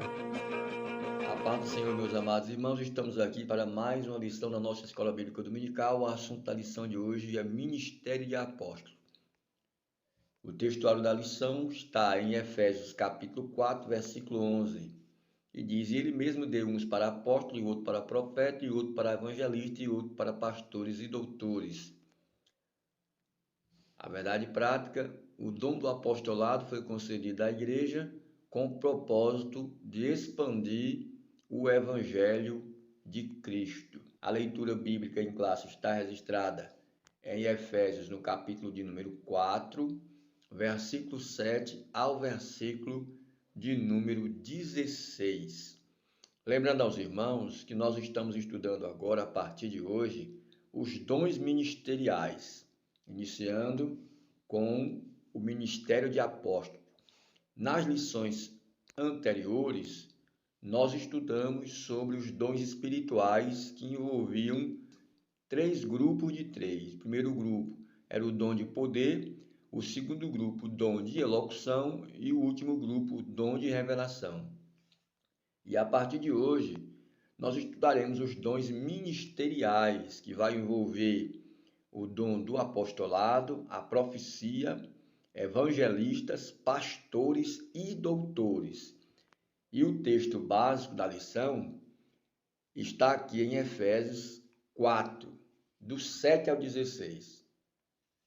A paz do Senhor, meus amados irmãos, estamos aqui para mais uma lição da nossa Escola Bíblica Dominical. O assunto da lição de hoje é Ministério de Apóstolo. O textuário da lição está em Efésios capítulo 4, versículo 11, e diz: Ele mesmo deu uns para apóstolos, e outro para profeta, e outro para evangelista, e outro para pastores e doutores. A verdade prática, o dom do apostolado foi concedido à igreja com o propósito de expandir o Evangelho de Cristo. A leitura bíblica em classe está registrada em Efésios, no capítulo de número 4, versículo 7 ao versículo de número 16. Lembrando aos irmãos que nós estamos estudando agora, a partir de hoje, os dons ministeriais, iniciando com o ministério de apóstolo. Nas lições anteriores, nós estudamos sobre os dons espirituais que envolviam três grupos de três. O primeiro grupo era o dom de poder, o segundo grupo, o dom de elocução, e o último grupo, o dom de revelação. E a partir de hoje, nós estudaremos os dons ministeriais, que vai envolver o dom do apostolado, a profecia, evangelistas, pastores e doutores. E o texto básico da lição está aqui em Efésios 4, do 7 ao 16.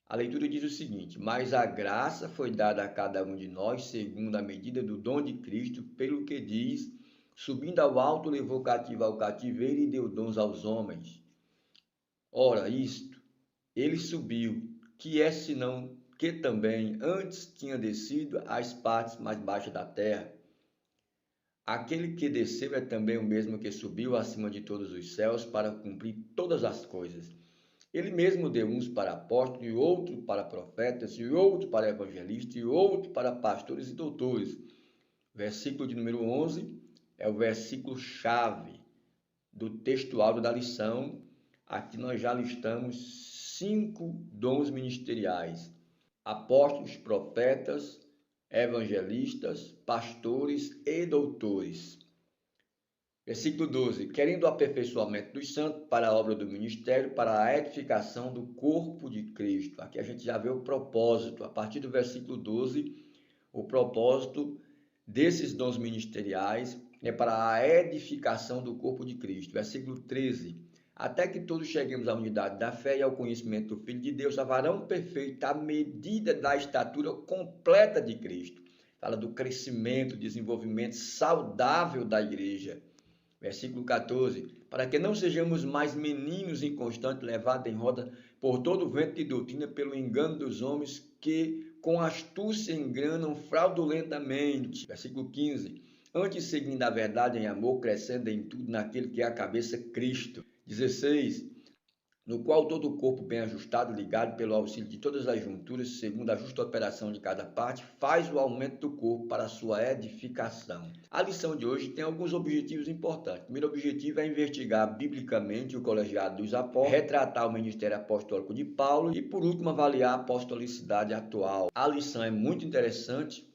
A leitura diz o seguinte: Mas a graça foi dada a cada um de nós segundo a medida do dom de Cristo, pelo que diz: Subindo ao alto, levou cativo ao cativeiro e deu dons aos homens. Ora, isto, ele subiu, que é senão que também antes tinha descido às partes mais baixas da terra. Aquele que desceu é também o mesmo que subiu acima de todos os céus para cumprir todas as coisas. Ele mesmo deu uns para apóstolos, e outro para profetas, e outro para evangelistas, e outro para pastores e doutores. Versículo de número 11 é o versículo chave do textuário da lição. Aqui nós já listamos 5 dons ministeriais: apóstolos, profetas, evangelistas, pastores e doutores. Versículo 12: Querendo o aperfeiçoamento dos santos para a obra do ministério, para a edificação do corpo de Cristo. Aqui a gente já vê o propósito. A partir do versículo 12, o propósito desses dons ministeriais é para a edificação do corpo de Cristo. Versículo 13: Até que todos cheguemos à unidade da fé e ao conhecimento do Filho de Deus, a varão perfeito, à medida da estatura completa de Cristo. Fala do crescimento, desenvolvimento saudável da igreja. Versículo 14: Para que não sejamos mais meninos inconstantes, levados em roda por todo o vento de doutrina, pelo engano dos homens que com astúcia enganam fraudulentamente. Versículo 15: Antes, seguindo a verdade em amor, crescendo em tudo naquele que é a cabeça, Cristo. 16: No qual todo o corpo bem ajustado, ligado pelo auxílio de todas as junturas, segundo a justa operação de cada parte, faz o aumento do corpo para a sua edificação. A lição de hoje tem alguns objetivos importantes. O primeiro objetivo é investigar biblicamente o colegiado dos apóstolos, retratar o ministério apostólico de Paulo e, por último, avaliar a apostolicidade atual. A lição é muito interessante,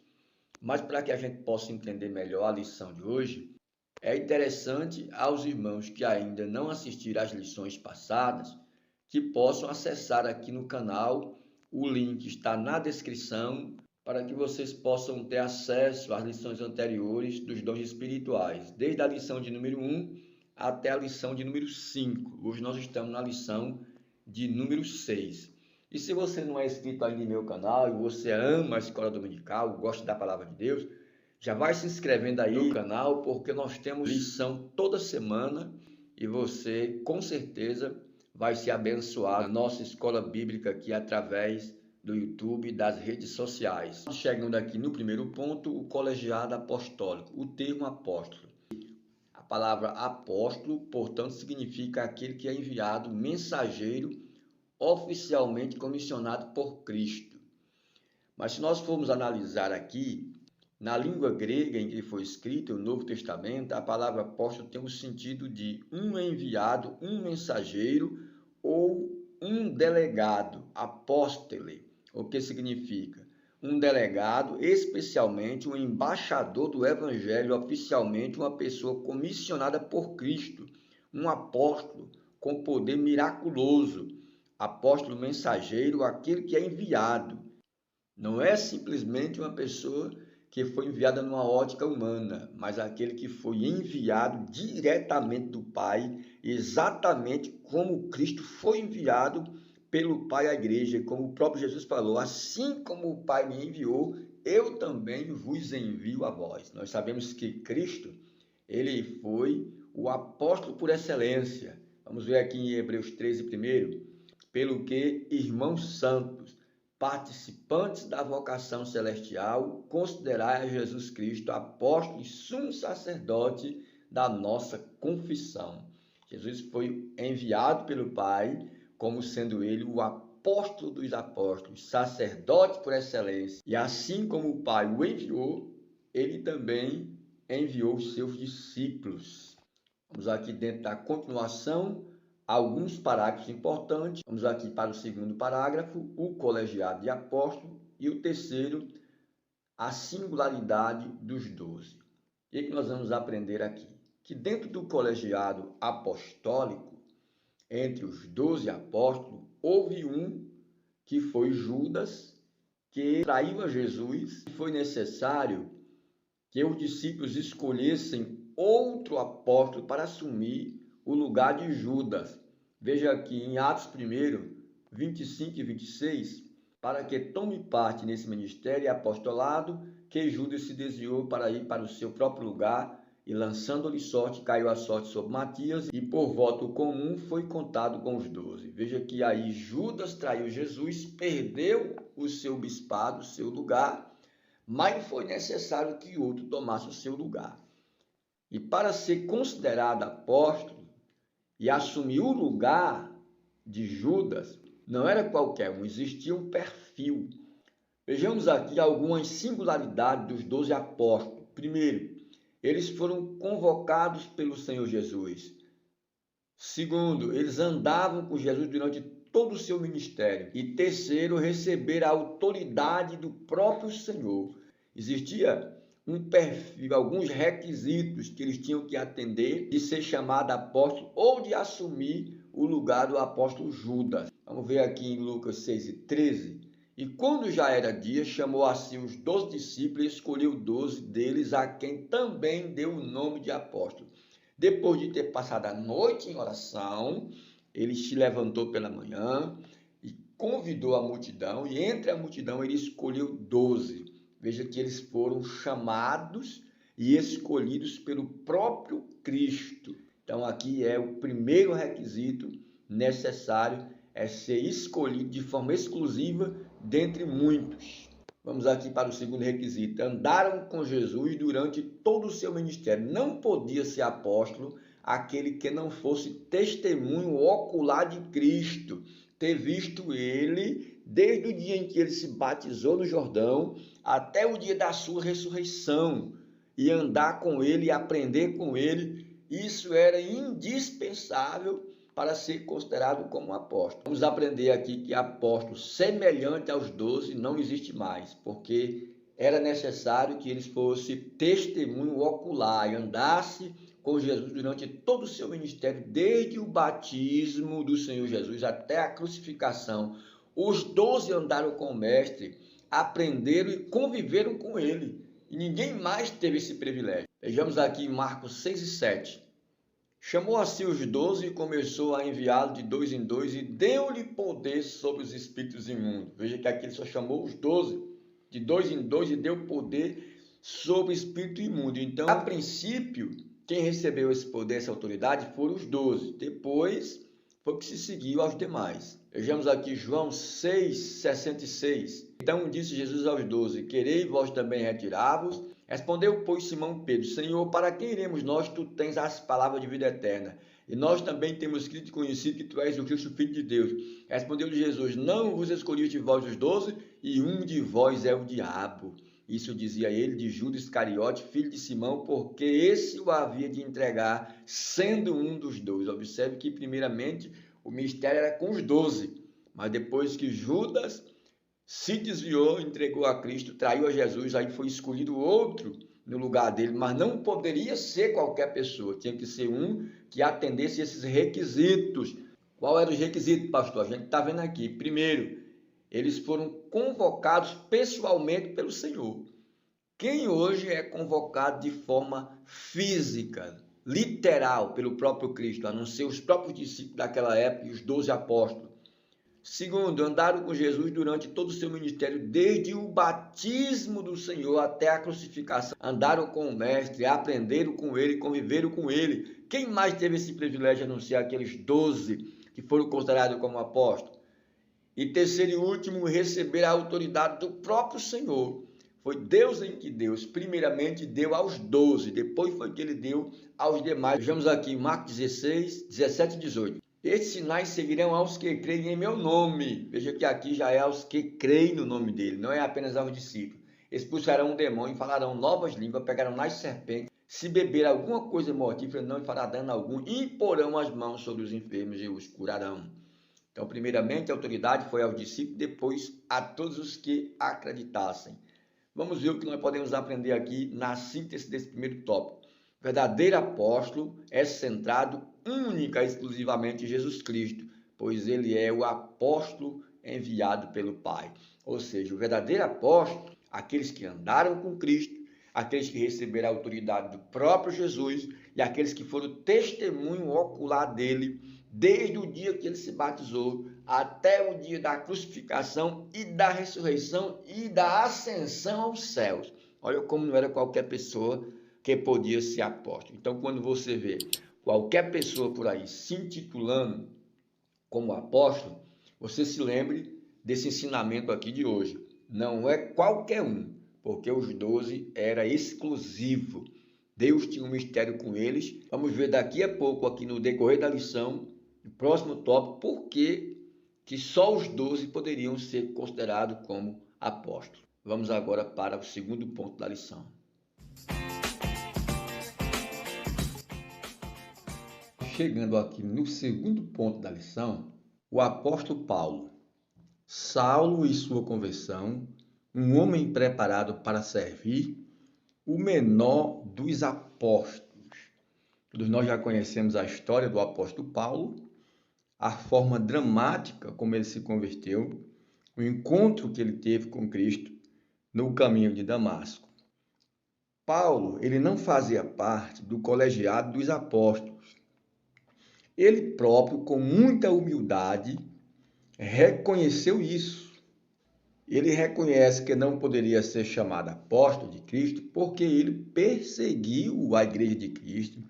mas para que a gente possa entender melhor a lição de hoje, é interessante aos irmãos que ainda não assistiram às lições passadas que possam acessar aqui no canal. O link está na descrição para que vocês possam ter acesso às lições anteriores dos dons espirituais, desde a lição de número 1 até a lição de número 5. Hoje nós estamos na lição de número 6. E se você não é inscrito ainda no meu canal e você ama a escola dominical, gosta da palavra de Deus, já vai se inscrevendo aí no canal, porque nós temos lição toda semana e você com certeza vai se abençoar na nossa escola bíblica aqui através do YouTube e das redes sociais. Chegando aqui no primeiro ponto, o colegiado apostólico, o termo apóstolo. A palavra apóstolo, portanto, significa aquele que é enviado, mensageiro, oficialmente comissionado por Cristo. Mas se nós formos analisar aqui, na língua grega em que foi escrito o Novo Testamento, a palavra apóstolo tem o sentido de um enviado, um mensageiro ou um delegado, apóstole, o que significa? um delegado, especialmente um embaixador do Evangelho, oficialmente uma pessoa comissionada por Cristo, um apóstolo com poder miraculoso, apóstolo mensageiro, aquele que é enviado. Não é simplesmente uma pessoa que foi enviada numa ótica humana, mas aquele que foi enviado diretamente do Pai, exatamente como Cristo foi enviado pelo Pai à igreja, como o próprio Jesus falou, assim como o Pai me enviou, eu também vos envio a vós. Nós sabemos que Cristo, ele foi o apóstolo por excelência. Vamos ver aqui em Hebreus 13 primeiro, pelo que, irmãos santos, participantes da vocação celestial, considerai a Jesus Cristo apóstolo e sumo sacerdote da nossa confissão. Jesus foi enviado pelo Pai, como sendo ele o apóstolo dos apóstolos, sacerdote por excelência. E assim como o Pai o enviou, ele também enviou os seus discípulos. Vamos aqui dentro da continuação, alguns parágrafos importantes. Vamos aqui para o segundo parágrafo, o colegiado de apóstolo, e o terceiro, a singularidade dos 12. O que nós vamos aprender aqui? Que dentro do colegiado apostólico, entre os 12 apóstolos, houve um que foi Judas, que traiu a Jesus. Foi necessário que os discípulos escolhessem outro apóstolo para assumir o lugar de Judas. Veja aqui em Atos 1, 25 e 26, para que tome parte nesse ministério e apostolado, que Judas se desviou para ir para o seu próprio lugar, e lançando-lhe sorte, caiu a sorte sobre Matias, e por voto comum foi contado com os 12. Veja que aí Judas traiu Jesus, perdeu o seu bispado, o seu lugar, mas foi necessário que outro tomasse o seu lugar. E para ser considerado apóstolo e assumir o lugar de Judas, não era qualquer um, existia um perfil. Vejamos aqui algumas singularidades dos 12 apóstolos. Primeiro, eles foram convocados pelo Senhor Jesus. Segundo, eles andavam com Jesus durante todo o seu ministério. E terceiro, receberam a autoridade do próprio Senhor. Existia um perfil, alguns requisitos que eles tinham que atender de ser chamado apóstolo ou de assumir o lugar do apóstolo Judas. Vamos ver aqui em Lucas 6:13. E quando já era dia, chamou a si os 12 discípulos e escolheu 12 deles, a quem também deu o nome de apóstolo. Depois de ter passado a noite em oração, ele se levantou pela manhã e convidou a multidão, e entre a multidão ele escolheu 12. Veja que eles foram chamados e escolhidos pelo próprio Cristo. Então aqui é o primeiro requisito necessário, é ser escolhido de forma exclusiva dentre muitos. Vamos aqui para o segundo requisito. Andaram com Jesus durante todo o seu ministério. Não podia ser apóstolo aquele que não fosse testemunho ocular de Cristo, ter visto ele desde o dia em que ele se batizou no Jordão até o dia da sua ressurreição, e andar com ele e aprender com ele. Isso era indispensável para ser considerado como apóstolo. Vamos aprender aqui que apóstolo semelhante aos 12 não existe mais, porque era necessário que eles fossem testemunho ocular e andasse com Jesus durante todo o seu ministério, desde o batismo do Senhor Jesus até a crucificação. Os 12 andaram com o mestre, aprenderam e conviveram com ele, e ninguém mais teve esse privilégio. Vejamos aqui em Marcos 6:7. Chamou a si os 12 e começou a enviá-los de 2 em 2 e deu-lhe poder sobre os espíritos imundos. Veja que aqui ele só chamou os 12 de 2 em 2 e deu poder sobre o espírito imundo. Então, a princípio, quem recebeu esse poder, essa autoridade, foram os 12. Depois, foi que se seguiu aos demais. Vejamos aqui João 6:66. Então disse Jesus aos 12, querei vós também retirar-vos? Respondeu, pois, Simão Pedro, Senhor, para quem iremos nós? Tu tens as palavras de vida eterna. E nós também temos crido e conhecido que tu és o Cristo, Filho de Deus. Respondeu-lhe Jesus, não vos escolhiste vós os 12, e um de vós é o diabo. Isso dizia ele de Judas Iscariote, filho de Simão, porque esse o havia de entregar, sendo um dos 12. Observe que, primeiramente, o mistério era com os 12, mas depois que Judas se desviou, entregou a Cristo, traiu a Jesus, aí foi escolhido outro no lugar dele, mas não poderia ser qualquer pessoa, tinha que ser um que atendesse esses requisitos. Qual eram os requisitos, pastor? A gente está vendo aqui. Primeiro, eles foram convocados pessoalmente pelo Senhor. Quem hoje é convocado de forma física, literal, pelo próprio Cristo, a não ser os próprios discípulos daquela época e os 12 apóstolos? Segundo, andaram com Jesus durante todo o seu ministério, desde o batismo do Senhor até a crucificação. Andaram com o Mestre, aprenderam com ele, conviveram com ele. Quem mais teve esse privilégio de anunciar aqueles 12 que foram considerados como apóstolos? E terceiro e último, receber a autoridade do próprio Senhor. Foi Deus em que Deus, primeiramente, deu aos 12, depois foi que ele deu aos demais. Vejamos aqui Marcos 16, 17 e 18. Estes sinais seguirão aos que creem em meu nome. Veja que aqui já é aos que creem no nome dele, não é apenas aos discípulos. Expulsarão um demônio, falarão novas línguas, pegarão nas serpentes. Se beber alguma coisa mortífera, não lhe fará dano algum. Imporão as mãos sobre os enfermos e os curarão. Então, primeiramente, a autoridade foi aos discípulos, depois a todos os que acreditassem. Vamos ver o que nós podemos aprender aqui na síntese desse primeiro tópico. O verdadeiro apóstolo é centrado única e exclusivamente em Jesus Cristo, pois ele é o apóstolo enviado pelo Pai. Ou seja, o verdadeiro apóstolo, aqueles que andaram com Cristo, aqueles que receberam a autoridade do próprio Jesus e aqueles que foram testemunho ocular dele, desde o dia que ele se batizou até o dia da crucificação e da ressurreição e da ascensão aos céus. Olha como não era qualquer pessoa que podia ser apóstolo. Então, quando você vê qualquer pessoa por aí se intitulando como apóstolo, você se lembre desse ensinamento aqui de hoje. Não é qualquer um, porque os 12 era exclusivo. Deus tinha um mistério com eles. Vamos ver daqui a pouco, aqui no decorrer da lição, no próximo tópico, por que só os 12 poderiam ser considerados como apóstolos. Vamos agora para o segundo ponto da lição. Chegando aqui no segundo ponto da lição, o apóstolo Paulo, Saulo e sua conversão, um homem preparado para servir, o menor dos apóstolos. Todos nós já conhecemos a história do apóstolo Paulo, a forma dramática como ele se converteu, o encontro que ele teve com Cristo no caminho de Damasco. Paulo, ele não fazia parte do colegiado dos apóstolos. Ele próprio, com muita humildade, reconheceu isso. Ele reconhece que não poderia ser chamado apóstolo de Cristo porque ele perseguiu a igreja de Cristo,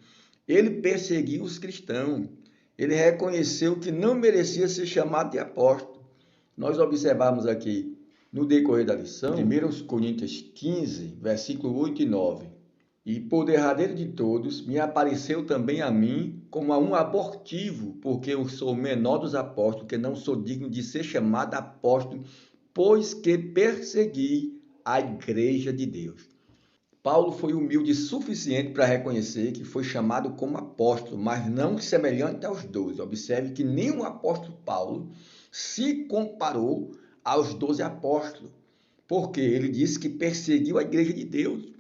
ele perseguiu os cristãos, ele reconheceu que não merecia ser chamado de apóstolo. Nós observamos aqui no decorrer da lição, 1 Coríntios 15, versículo 8 e 9. E por derradeiro de todos, me apareceu também a mim como a um abortivo, porque eu sou o menor dos apóstolos, que não sou digno de ser chamado apóstolo, pois que persegui a igreja de Deus. Paulo foi humilde o suficiente para reconhecer que foi chamado como apóstolo, mas não semelhante aos 12. Observe que nenhum apóstolo Paulo se comparou aos 12 apóstolos, porque ele disse que perseguiu a igreja de Deus.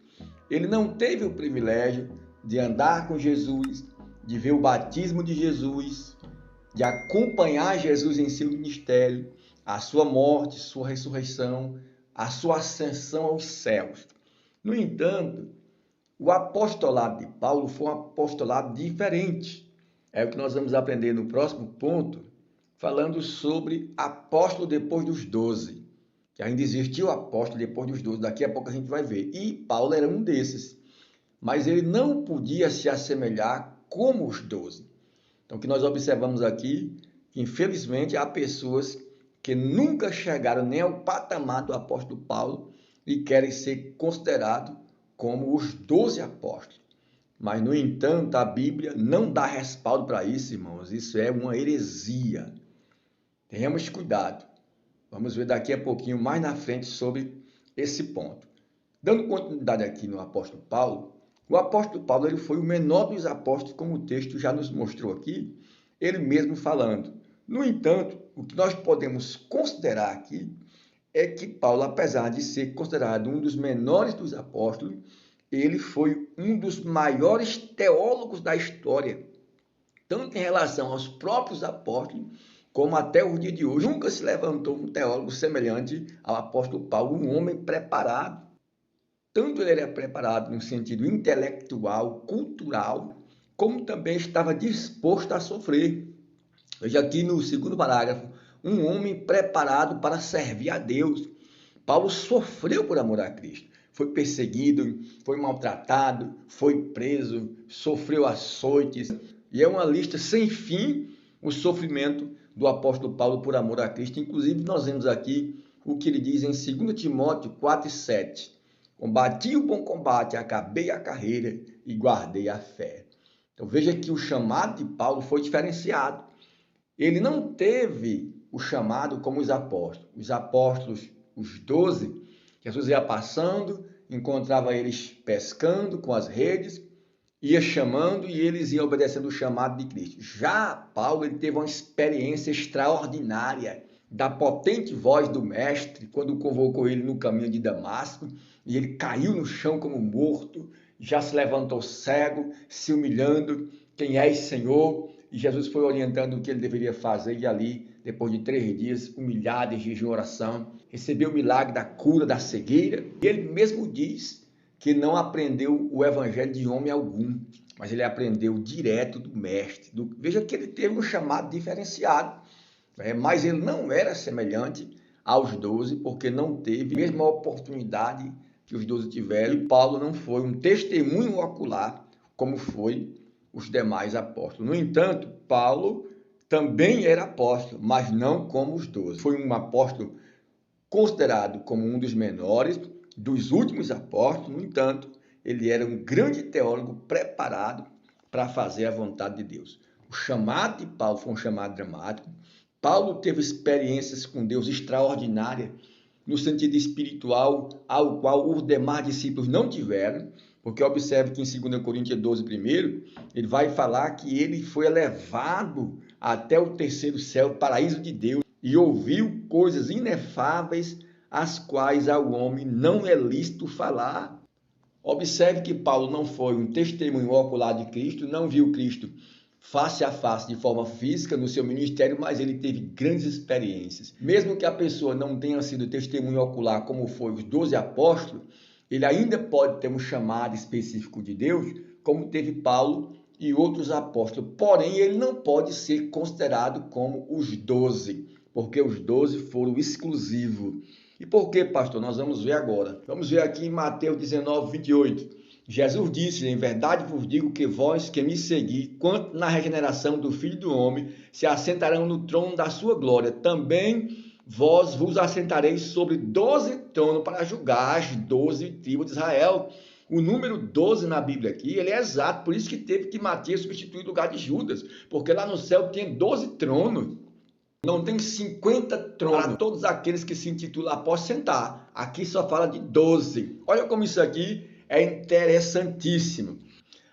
Ele não teve o privilégio de andar com Jesus, de ver o batismo de Jesus, de acompanhar Jesus em seu ministério, a sua morte, sua ressurreição, a sua ascensão aos céus. No entanto, o apostolado de Paulo foi um apostolado diferente. É o que nós vamos aprender no próximo ponto, falando sobre apóstolo depois dos 12. Que ainda existiu apóstolo depois dos 12, daqui a pouco a gente vai ver. E Paulo era um desses. Mas ele não podia se assemelhar como os 12. Então, o que nós observamos aqui, que infelizmente há pessoas que nunca chegaram nem ao patamar do apóstolo Paulo e querem ser considerados como os 12 apóstolos. Mas, no entanto, a Bíblia não dá respaldo para isso, irmãos. Isso é uma heresia. Tenhamos cuidado. Vamos ver daqui a pouquinho, mais na frente, sobre esse ponto. Dando continuidade aqui no apóstolo Paulo, o apóstolo Paulo ele foi o menor dos apóstolos, como o texto já nos mostrou aqui, ele mesmo falando. No entanto, o que nós podemos considerar aqui é que Paulo, apesar de ser considerado um dos menores dos apóstolos, ele foi um dos maiores teólogos da história, tanto em relação aos próprios apóstolos, como até o dia de hoje. Nunca se levantou um teólogo semelhante ao apóstolo Paulo, um homem preparado. Tanto ele era preparado no sentido intelectual, cultural, como também estava disposto a sofrer. Veja aqui no segundo parágrafo, um homem preparado para servir a Deus. Paulo sofreu por amor a Cristo. Foi perseguido, foi maltratado, foi preso, sofreu açoites. E é uma lista sem fim o sofrimento do apóstolo Paulo por amor a Cristo. Inclusive, nós vemos aqui o que ele diz em 2 Timóteo 4,7. Combati o bom combate, acabei a carreira e guardei a fé. Então veja que o chamado de Paulo foi diferenciado. Ele não teve o chamado como os apóstolos. Os apóstolos, os 12, Jesus ia passando, encontrava eles pescando com as redes, ia chamando e eles iam obedecendo o chamado de Cristo. Já Paulo, ele teve uma experiência extraordinária da potente voz do mestre quando convocou ele no caminho de Damasco, e ele caiu no chão como morto, já se levantou cego, se humilhando: quem és, Senhor? E Jesus foi orientando o que ele deveria fazer, e ali, depois de 3 dias, humilhado em jejum e oração, recebeu o milagre da cura da cegueira. E ele mesmo diz que não aprendeu o evangelho de homem algum, mas ele aprendeu direto do mestre. Veja que ele teve um chamado diferenciado, mas ele não era semelhante aos 12, porque não teve a mesma oportunidade que os 12 tiveram. E Paulo não foi um testemunho ocular como foi os demais apóstolos. No entanto, Paulo também era apóstolo, mas não como os 12. Foi um apóstolo considerado como um dos menores, dos últimos apóstolos. No entanto, ele era um grande teólogo preparado para fazer a vontade de Deus. O chamado de Paulo foi um chamado dramático. Paulo teve experiências com Deus extraordinárias no sentido espiritual, ao qual os demais discípulos não tiveram, porque observe que em 2 Coríntios 12, primeiro, ele vai falar que ele foi elevado até o terceiro céu, o paraíso de Deus, e ouviu coisas inefáveis, as quais ao homem não é lícito falar. Observe que Paulo não foi um testemunho ocular de Cristo, não viu Cristo face a face de forma física no seu ministério, mas ele teve grandes experiências. Mesmo que a pessoa não tenha sido testemunho ocular como foi os 12 apóstolos, ele ainda pode ter um chamado específico de Deus, como teve Paulo e outros apóstolos. Porém, ele não pode ser considerado como os 12, porque os 12 foram exclusivos. E por que, pastor? Nós vamos ver agora. Vamos ver aqui em Mateus 19, 28. Jesus disse: em verdade vos digo que vós que me segui, quanto na regeneração do Filho do Homem, se assentarão no trono da sua glória. Também vós vos assentareis sobre 12 tronos para julgar as 12 tribos de Israel. O número 12 na Bíblia aqui, ele é exato, por isso que teve que Matias substituir o lugar de Judas, porque lá no céu tem 12 tronos. Não tem 50 tronos para todos aqueles que se intitulam apóstolos sentar. Aqui só fala de 12. Olha como isso aqui é interessantíssimo.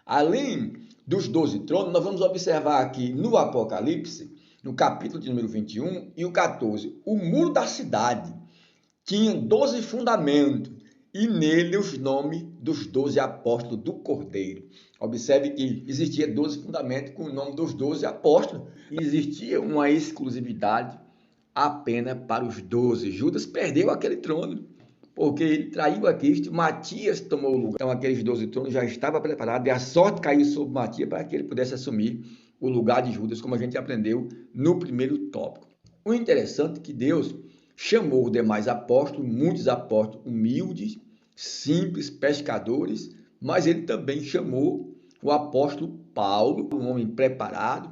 Além dos 12 tronos, nós vamos observar aqui no Apocalipse, no capítulo de número 21 e o 14, o muro da cidade tinha 12 fundamentos e nele os nomes dos 12 apóstolos do Cordeiro. Observe que existia 12 fundamentos com o nome dos 12 apóstolos e existia uma exclusividade apenas para os 12. Judas perdeu aquele trono, porque ele traiu a Cristo, Matias tomou o lugar. Então aqueles 12 tronos já estavam preparados e a sorte caiu sobre Matias para que ele pudesse assumir o lugar de Judas, como a gente aprendeu no primeiro tópico. O interessante é que Deus chamou os demais apóstolos, muitos apóstolos humildes, simples, pescadores, mas ele também chamou o apóstolo Paulo, um homem preparado,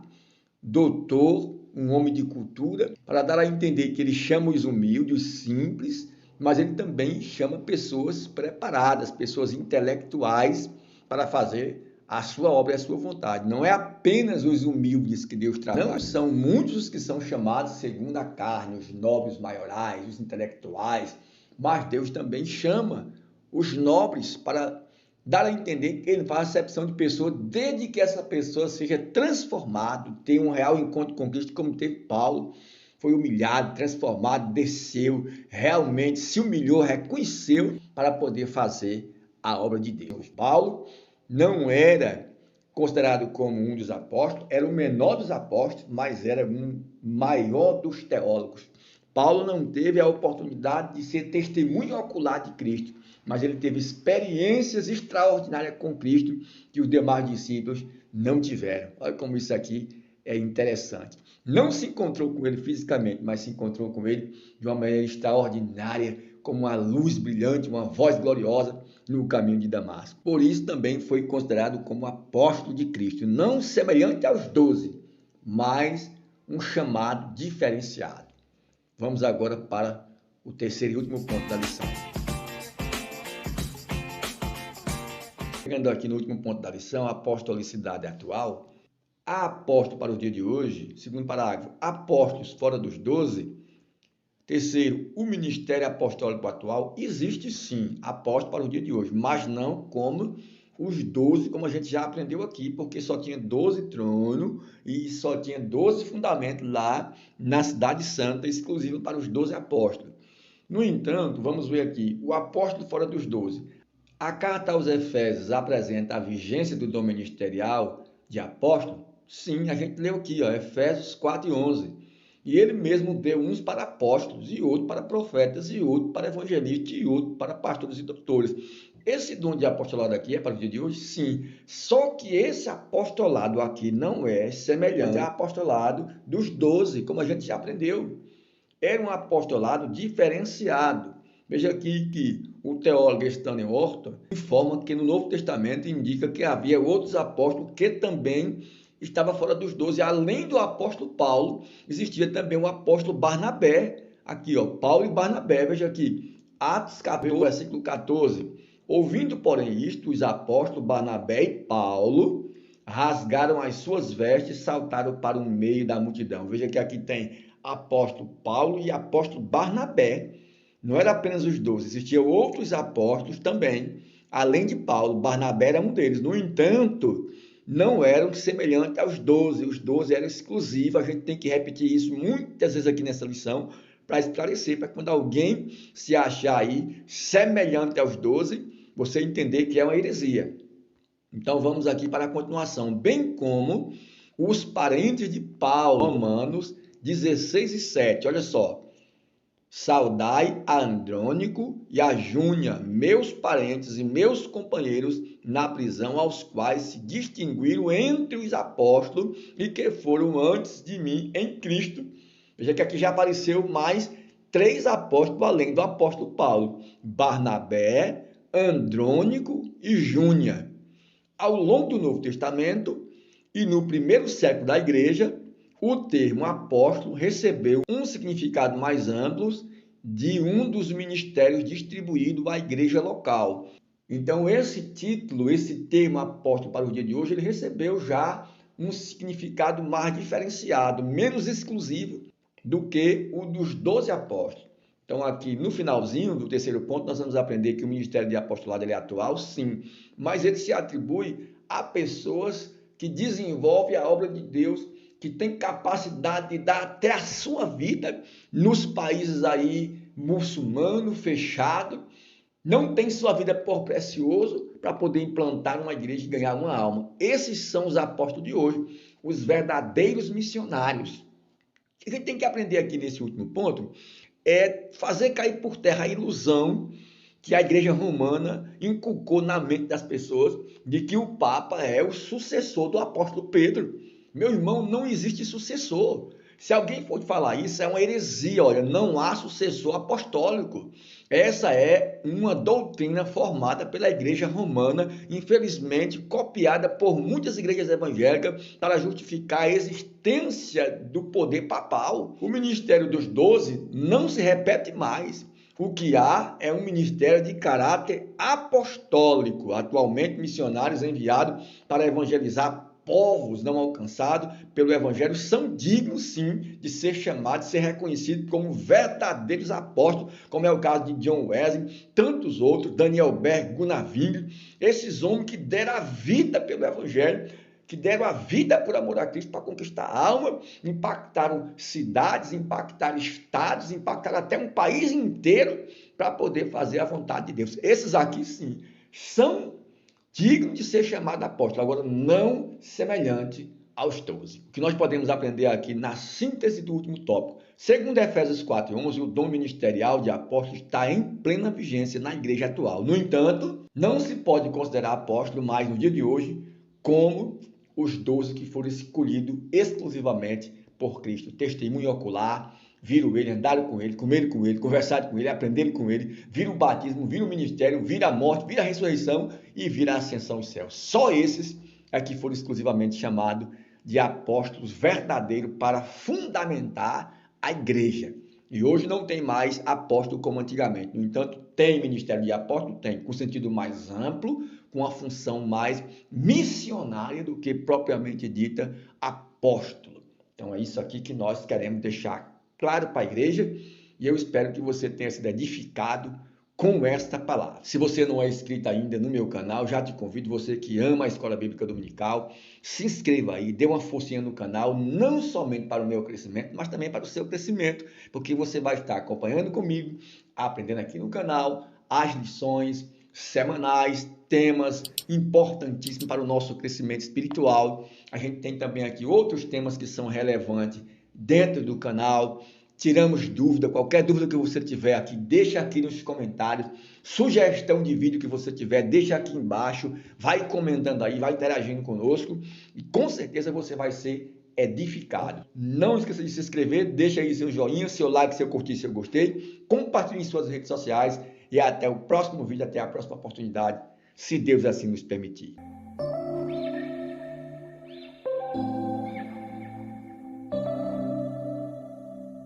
doutor, um homem de cultura, para dar a entender que ele chama os humildes, os simples, mas ele também chama pessoas preparadas, pessoas intelectuais para fazer a sua obra e a sua vontade. Não é apenas os humildes que Deus trabalha. Não são muitos os que são chamados segundo a carne, os nobres maiorais, os intelectuais, mas Deus também chama os nobres para dar a entender que ele faz acepção de pessoa desde que essa pessoa seja transformada, tenha um real encontro com Cristo, como teve Paulo. foi humilhado, transformado, desceu, realmente se humilhou, reconheceu para poder fazer a obra de Deus. Paulo não era considerado como um dos apóstolos, era o menor dos apóstolos, mas era um maior dos teólogos. Paulo não teve a oportunidade de ser testemunho ocular de Cristo, mas ele teve experiências extraordinárias com Cristo que os demais discípulos não tiveram. Olha como isso aqui é interessante. Não se encontrou com ele fisicamente, mas se encontrou com ele de uma maneira extraordinária, como uma luz brilhante, uma voz gloriosa no caminho de Damasco. Por isso também foi considerado como apóstolo de Cristo, não semelhante aos 12, mas um chamado diferenciado. Vamos agora para o terceiro e último ponto da lição. Chegando aqui no último ponto da lição, a apostolicidade atual. Há apóstolo para o dia de hoje, segundo parágrafo, apóstolos fora dos 12. Terceiro, o ministério apostólico atual. Existe sim apóstolo para o dia de hoje, mas não como os 12, como a gente já aprendeu aqui, porque só tinha 12 tronos e só tinha 12 fundamentos lá na Cidade Santa, exclusivo para os 12 apóstolos. No entanto, vamos ver aqui, o apóstolo fora dos 12. A carta aos Efésios apresenta a vigência do dom ministerial de apóstolo? Sim, a gente leu aqui, Efésios 4:11. E ele mesmo deu uns para apóstolos, e outros para profetas, e outros para evangelistas, e outros para pastores e doutores. Esse dom de apostolado aqui é para o dia de hoje? Sim. Só que esse apostolado aqui não é semelhante ao apostolado dos 12, como a gente já aprendeu. Era um apostolado diferenciado. Veja aqui que o teólogo Stanley Horton informa que no Novo Testamento indica que havia outros apóstolos que também estava fora dos 12, além do apóstolo Paulo, existia também o apóstolo Barnabé, aqui Paulo e Barnabé, veja aqui, Atos capítulo, versículo 14, ouvindo porém isto, os apóstolos Barnabé e Paulo rasgaram as suas vestes e saltaram para o meio da multidão. Veja que aqui tem apóstolo Paulo e apóstolo Barnabé, não era apenas os 12, existiam outros apóstolos também, além de Paulo, Barnabé era um deles, no entanto, não eram semelhantes aos 12, os 12 eram exclusivos, a gente tem que repetir isso muitas vezes aqui nessa lição, para esclarecer, para quando alguém se achar aí semelhante aos 12, você entender que é uma heresia. Então vamos aqui para a continuação, bem como os parentes de Paulo, Romanos 16:7, olha só. Saudai a Andrônico e a Júnia, meus parentes e meus companheiros na prisão, aos quais se distinguiram entre os apóstolos e que foram antes de mim em Cristo. Veja que aqui já apareceu mais 3 apóstolos além do apóstolo Paulo: Barnabé, Andrônico e Júnia. Ao longo do Novo Testamento e no primeiro século da igreja, o termo apóstolo recebeu um significado mais amplo de um dos ministérios distribuído à igreja local. Então, esse título, esse termo apóstolo para o dia de hoje, ele recebeu já um significado mais diferenciado, menos exclusivo do que o dos 12 apóstolos. Então, aqui no finalzinho do terceiro ponto, nós vamos aprender que o ministério de apostolado ele é atual, sim, mas ele se atribui a pessoas que desenvolvem a obra de Deus, que tem capacidade de dar até a sua vida nos países aí muçulmano, fechado, não tem sua vida por precioso para poder implantar uma igreja e ganhar uma alma. Esses são os apóstolos de hoje, os verdadeiros missionários. O que a gente tem que aprender aqui nesse último ponto é fazer cair por terra a ilusão que a igreja romana inculcou na mente das pessoas de que o Papa é o sucessor do apóstolo Pedro. Meu irmão, não existe sucessor. Se alguém for falar isso, é uma heresia. Olha, não há sucessor apostólico. Essa é uma doutrina formada pela igreja romana, infelizmente copiada por muitas igrejas evangélicas para justificar a existência do poder papal. O ministério dos 12 não se repete mais. O que há é um ministério de caráter apostólico, atualmente missionários enviados para evangelizar povos não alcançados pelo evangelho são dignos sim de ser chamados, de ser reconhecidos como verdadeiros apóstolos, como é o caso de John Wesley, tantos outros, Daniel Berg, Gunnar Wingre, esses homens que deram a vida pelo evangelho, que deram a vida por amor a Cristo para conquistar a alma, impactaram cidades, impactaram estados, impactaram até um país inteiro para poder fazer a vontade de Deus. Esses aqui, sim, são dignos de ser chamados apóstolos, agora não semelhante aos 12. O que nós podemos aprender aqui na síntese do último tópico, segundo Efésios 4:11, o dom ministerial de apóstolo está em plena vigência na igreja atual. No entanto, não se pode considerar apóstolo mais no dia de hoje como os 12 que foram escolhidos exclusivamente por Cristo. Testemunho ocular, viram ele, andaram com ele, comeram com ele, conversaram com ele, aprenderam com ele, viram o batismo, viram o ministério, viram a morte, viram a ressurreição e viram a ascensão aos céus. Só esses é que foram exclusivamente chamados de apóstolos verdadeiros para fundamentar a igreja. E hoje não tem mais apóstolo como antigamente. No entanto, tem ministério de apóstolo? Tem, com sentido mais amplo, com a função mais missionária do que propriamente dita apóstolo. Então é isso aqui que nós queremos deixar claro para a igreja e eu espero que você tenha sido edificado com esta palavra. Se você não é inscrito ainda no meu canal, já te convido, você que ama a Escola Bíblica Dominical, se inscreva aí, dê uma forcinha no canal, não somente para o meu crescimento, mas também para o seu crescimento, porque você vai estar acompanhando comigo, aprendendo aqui no canal, as lições semanais, temas importantíssimos para o nosso crescimento espiritual. A gente tem também aqui outros temas que são relevantes dentro do canal. Tiramos dúvida, qualquer dúvida que você tiver aqui, deixa aqui nos comentários. Sugestão de vídeo que você tiver, deixa aqui embaixo. Vai comentando aí, vai interagindo conosco e com certeza você vai ser edificado. Não esqueça de se inscrever, deixa aí seu joinha, seu like, seu curtir, seu gostei. Compartilhe em suas redes sociais e até o próximo vídeo, até a próxima oportunidade, se Deus assim nos permitir.